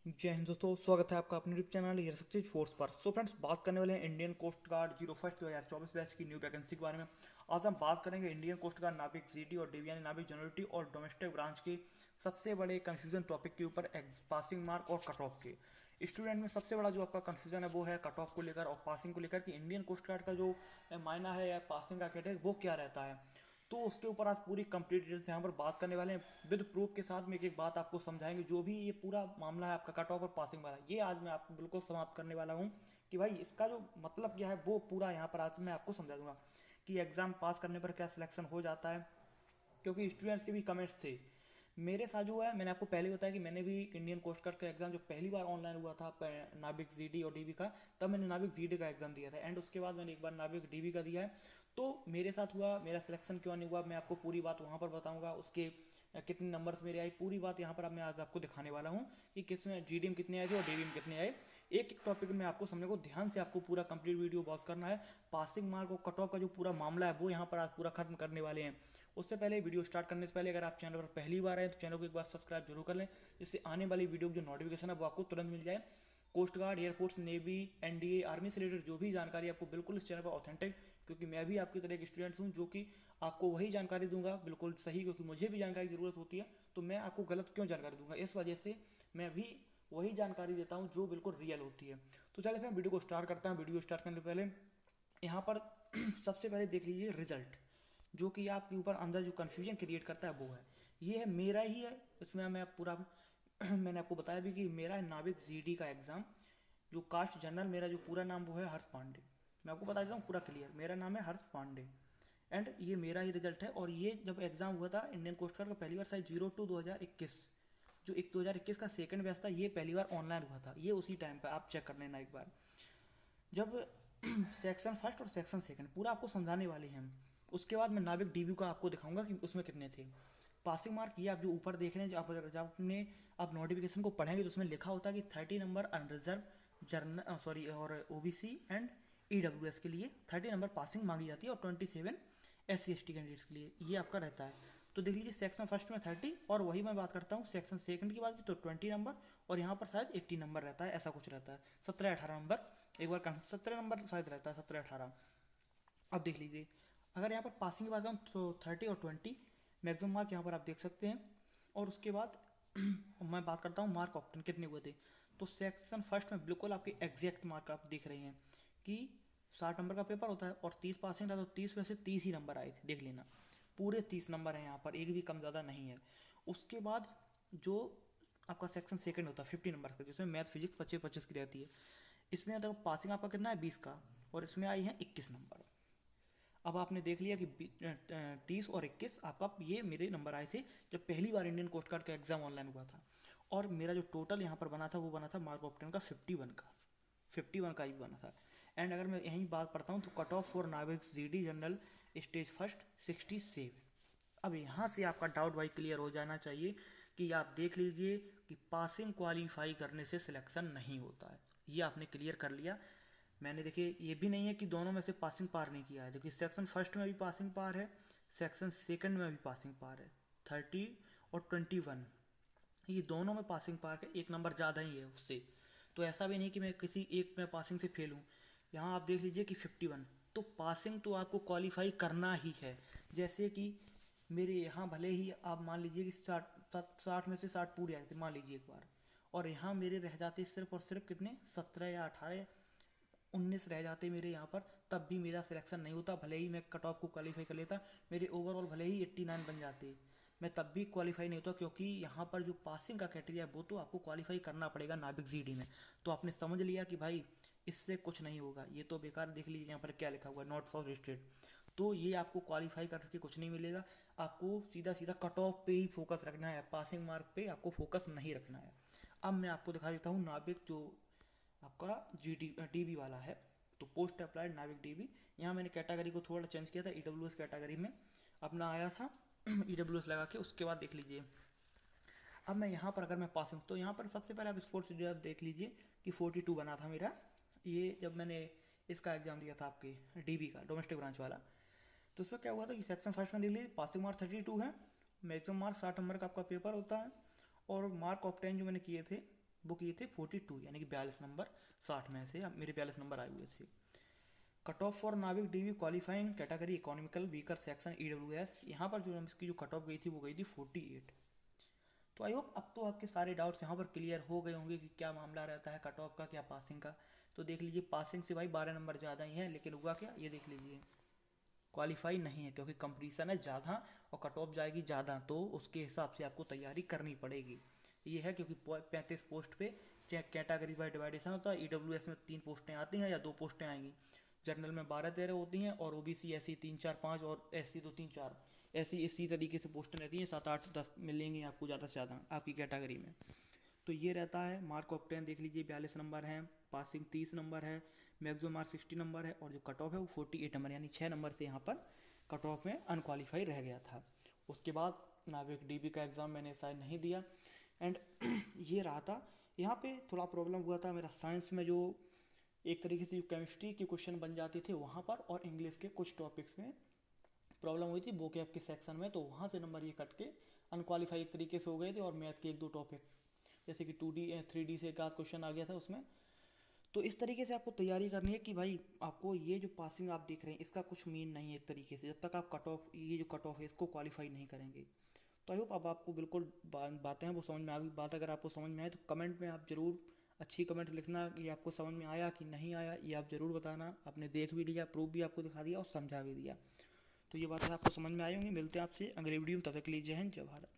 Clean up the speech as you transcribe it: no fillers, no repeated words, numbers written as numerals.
जय हिंद दोस्तों, स्वागत है आपका अपने YouTube channel air success force पर। सो फ्रेंड्स, बात करने वाले हैं इंडियन कोस्ट गार्ड 01/2024 बैच की न्यू वैकेंसी के बारे में। आज हम बात करेंगे इंडियन कोस्ट गार्ड नाविक जीडी और डीवी यानी नाविक जनरलिटी और डोमेस्टिक ब्रांच के सबसे बड़े कंफ्यूजन टॉपिक के ऊपर, पासिंग मार्क और कट ऑफ के। स्टूडेंट में सबसे बड़ा जो आपका कंफ्यूजन है वो है कट ऑफ को लेकर और पासिंग को लेकर कि इंडियन कोस्ट गार्ड का जो मायना है या पासिंग का कैटेगरी वो क्या रहता है। तो उसके ऊपर आज पूरी कंप्लीट डिटेल्स यहाँ पर बात करने वाले हैं विद प्रूफ के साथ में। एक एक बात आपको समझाएंगे, जो भी ये पूरा मामला है आपका कट ऑफ और पासिंग वाला, ये आज मैं आपको बिल्कुल समाप्त करने वाला हूँ कि भाई इसका जो मतलब क्या है वो पूरा यहाँ पर आज मैं आपको समझा दूंगा कि एग्ज़ाम पास करने पर क्या सिलेक्शन हो जाता है। क्योंकि स्टूडेंट्स के भी कमेंट्स थे मेरे साथ जो है। मैंने आपको पहले बताया कि मैंने भी इंडियन कोस्ट गार्ड का एग्ज़ाम जो पहली बार ऑनलाइन हुआ था नाविक जीडी और डीबी का, तब मैंने नाविक जीडी का एग्ज़ाम दिया था एंड उसके बाद मैंने एक बार नाविक डीबी का दिया है। तो मेरे साथ हुआ, मेरा सिलेक्शन क्यों नहीं हुआ, मैं आपको पूरी बात वहाँ पर बताऊँगा। उसके कितने नंबर्स मेरे आए, पूरी बात यहाँ पर अब मैं आज आपको दिखाने वाला हूँ कि किस में जीडी में कितने आए थे और डीबी में कितने आए। एक एक टॉपिक में आपको समझने को ध्यान से आपको पूरा कंप्लीट वीडियो वॉच करना है। पासिंग मार्क और कट ऑफ का जो पूरा मामला है वो यहाँ पर आज पूरा खत्म करने वाले हैं। उससे पहले वीडियो स्टार्ट करने से पहले अगर आप चैनल पर पहली बार आए तो चैनल को एक बार सब्सक्राइब जरूर कर लें, जिससे आने वाली वीडियो की जो नोटिफिकेशन है वो आपको तुरंत मिल जाए। Coast guard, air force, navy, NDA, army से रिलेटेड जो भी जानकारी आपको बिल्कुल इस चैनल पर ऑथेंटिक, क्योंकि मैं भी आपकी तरह एक स्टूडेंट्स हूँ जो कि आपको वही जानकारी दूंगा बिल्कुल सही, क्योंकि मुझे भी जानकारी की ज़रूरत होती है। तो मैं आपको गलत क्यों जानकारी दूंगा, इस वजह से मैं भी वही जानकारी देता हूँ जो बिल्कुल रियल होती है। तो चलिए फिर वीडियो को स्टार्ट करता हूँ। वीडियो स्टार्ट करने से पहले यहाँ पर सबसे पहले देख लीजिए रिजल्ट, जो कि आपके ऊपर अंदर जो कन्फ्यूजन क्रिएट करता है वो है, ये है मेरा ही है। इसमें मैं पूरा मैंने आपको बताया भी कि मेरा है नाविक जीडी का एग्ज़ाम, जो कास्ट जनरल, मेरा जो पूरा नाम वो है हर्ष पांडे। मैं आपको बता देता हूँ पूरा क्लियर, मेरा नाम है हर्ष पांडे एंड ये मेरा ही रिजल्ट है। और ये जब एग्ज़ाम हुआ था इंडियन कोस्ट गार्ड का पहली बार शायद 02/2021, जो 2021 का सेकंड बैच था, ये पहली बार ऑनलाइन हुआ था। ये उसी टाइम का आप चेक कर लेना एक बार, जब सेक्शन फर्स्ट और सेक्शन सेकंड पूरा आपको समझाने वाले हैं हम। उसके बाद मैं नाविक डीबी का आपको दिखाऊंगा कि उसमें कितने थे। पासिंग मार्क ये आप जो ऊपर देख रहे हैं, जब आपने आप नोटिफिकेशन को पढ़ेंगे तो उसमें लिखा होता है कि 30 नंबर अनरिजर्व जर्नल सॉरी और ओबीसी एंड ईडब्ल्यूएस के लिए 30 नंबर पासिंग मांगी जाती है और 27 SC/ST कैंडिडेट्स के लिए ये आपका रहता है। तो देख लीजिए सेक्शन फर्स्ट में 30, और वही मैं बात करता हूँ सेक्शन सेकंड की बात की तो 20 नंबर, और यहाँ पर शायद 80 नंबर रहता है, ऐसा कुछ रहता है, 17-18 नंबर। एक बार 17 नंबर शायद रहता है, 17-18। अब देख लीजिए, अगर यहाँ पर पासिंग की बात करूँ तो 30 और 20 मैक्सिमम मार्क यहाँ पर आप देख सकते हैं। और उसके बाद मैं बात करता हूँ मार्क ऑप्टेन कितने हुए थे। तो सेक्शन फर्स्ट में बिल्कुल आपके एग्जैक्ट मार्क आप देख रहे हैं कि 60 नंबर का पेपर होता है और 30 पासिंग था, तो 30 में से 30 ही नंबर आए थे, देख लेना पूरे 30 नंबर हैं यहाँ पर, एक भी कम ज़्यादा नहीं है। उसके बाद जो आपका सेक्शन सेकंड होता है 50 नंबर का, जिसमें मैथ फिजिक्स 25-25 की रहती है। इसमें देखो पासिंग आपका कितना है 20 का, और इसमें आई है 21 नंबर। अब आपने देख लिया कि 30 और 21 आपका ये मेरे नंबर आए थे जब पहली बार इंडियन कोस्ट गार्ड का एग्ज़ाम ऑनलाइन हुआ था। और मेरा जो टोटल यहाँ पर बना था वो बना था मार्क ऑफ 10 का 51 का ही बना था। एंड अगर मैं यहीं बात पढ़ता हूँ तो कट ऑफ फॉर नाविक जीडी जनरल स्टेज फर्स्ट 67। अब यहाँ से आपका डाउट भाई क्लियर हो जाना चाहिए कि आप देख लीजिए कि पासिंग क्वालिफाई करने से सिलेक्शन नहीं होता है, ये आपने क्लियर कर लिया। मैंने देखिए ये भी नहीं है कि दोनों में से पासिंग पार नहीं किया है, देखिए सेक्शन फर्स्ट में भी पासिंग पार है, सेक्शन सेकंड में भी पासिंग पार है, 30 और 21 ये दोनों में पासिंग पार है, एक नंबर ज़्यादा ही है उससे। तो ऐसा भी नहीं कि मैं किसी एक में पासिंग से फेल हूँ। यहाँ आप देख लीजिए कि 51, तो पासिंग तो आपको क्वालिफाई करना ही है। जैसे कि मेरे यहाँ भले ही आप मान लीजिए कि 60 में से 60 पूरे आए थे मान लीजिए एक बार, और यहाँ मेरे रह जाते सिर्फ और सिर्फ कितने 17 या 18 या 19 रह जाते मेरे यहाँ पर, तब भी मेरा सिलेक्शन नहीं होता। भले ही मैं कट ऑफ को क्वालिफाई कर लेता, मेरे ओवरऑल भले ही 89 बन जाते, मैं तब भी क्वालिफाई नहीं होता, क्योंकि यहाँ पर जो पासिंग का क्राइटेरिया है वो तो आपको क्वालिफाई करना पड़ेगा नाविक जीडी में। तो आपने समझ लिया कि भाई इससे कुछ नहीं होगा, ये तो बेकार। देख लीजिए यहाँ पर क्या लिखा हुआ है, नॉट फॉर स्टेट, तो ये आपको क्वालिफाई करके कुछ नहीं मिलेगा। आपको सीधा सीधा कट ऑफ पे ही फोकस रखना है, पासिंग मार्क पे आपको फोकस नहीं रखना है। अब मैं आपको दिखा देता हूँ नाविक जो आपका डीबी वाला है, तो पोस्ट अप्लाइड नाविक डीबी। यहाँ मैंने कैटेगरी को थोड़ा चेंज किया था, ईडब्ल्यूएस कैटेगरी में अपना आया था ईडब्ल्यूएस लगा के। उसके बाद देख लीजिए अब मैं यहाँ पर अगर मैं पास हूँ तो यहाँ पर सबसे पहले आप स्कोर देख लीजिए कि 42 बना था मेरा, ये जब मैंने इसका एग्ज़ाम दिया था आपके डीबी का डोमेस्टिक ब्रांच वाला। तो उसमें क्या हुआ था कि सेक्शन फर्स्ट में देख लीजिए पासिंग मार्क 32 है, मैक्सिमम मार्क 60 नंबर का आपका पेपर होता है, और मार्क ऑफ 10 जो मैंने किए थे वो किए थे 42, यानी कि 42 नंबर 60 में से मेरे 42 नंबर आए हुए थे। Cut off for Navik DV qualifying category economical weaker section EWS, यहाँ पर जो इसकी जो कट ऑफ गई थी वो गई थी 48। तो आई होप अब तो आपके सारे डाउट्स यहाँ पर क्लियर हो गए होंगे कि क्या मामला रहता है कट ऑफ का, क्या पासिंग का। तो देख लीजिए, पासिंग से भाई 12 नंबर ज़्यादा ही हैं, लेकिन हुआ क्या, ये देख लीजिए क्वालिफाई नहीं है, क्योंकि कंपटीशन है ज़्यादा और कट ऑफ जाएगी ज़्यादा, तो उसके हिसाब से आपको तैयारी करनी पड़ेगी। ये है क्योंकि 35 पोस्ट पे कैटेगरी वाइज डिवाइडेशन होता है। ईडब्ल्यूएस में 3 पोस्टें आती हैं या 2 पोस्टें आएंगी, जनरल में 12-13 होती हैं, और ओबीसी ऐसी 3-4-5, और एससी 2-3-4, ऐसी इसी तरीके से पोस्टें रहती हैं, 7-8-10 मिलेंगी आपको ज़्यादा से ज़्यादा आपकी कैटेगरी में। तो ये रहता है। मार्क ऑफ 10 देख लीजिए 42 नंबर है, पासिंग 30 नंबर है, मैक्सिमम मार्क 60 नंबर है, और जो कट ऑफ है वो 48 नंबर, यानी 6 नंबर से यहाँ पर कट ऑफ में अनक्वालीफाई रह गया था। उसके बाद नाविक डीबी का एग्ज़ाम मैंने शायद नहीं दिया। एंड ये रहा था, यहाँ पे थोड़ा प्रॉब्लम हुआ था मेरा साइंस में, जो एक तरीके से जो केमिस्ट्री के क्वेश्चन बन जाते थे वहाँ पर, और इंग्लिश के कुछ टॉपिक्स में प्रॉब्लम हुई थी vocab के सेक्शन में, तो वहाँ से नंबर ये कट के अनक्वालीफाई एक तरीके से हो गए थे। और मैथ के 1-2 टॉपिक जैसे कि 2D 3D से एक आध क्वेश्चन आ गया था उसमें। तो इस तरीके से आपको तैयारी करनी है कि भाई आपको ये जो पासिंग आप देख रहे हैं इसका कुछ मीन नहीं है एक तरीके से, जब तक आप कट ऑफ, ये जो कट ऑफ है इसको क्वालिफाई नहीं करेंगे। तो आई होप अब आपको बिल्कुल बातें हैं वो समझ में आ गई। बात अगर आपको समझ में आए तो कमेंट में आप ज़रूर अच्छी कमेंट लिखना कि आपको समझ में आया कि नहीं आया, ये आप ज़रूर बताना। आपने देख भी लिया, प्रूफ भी आपको दिखा दिया और समझा भी दिया। तो ये बातें आपको समझ में आई होंगी। मिलते हैं आपसे अगले वीडियो में, तब तक के लिए जय हिंद, जय भारत।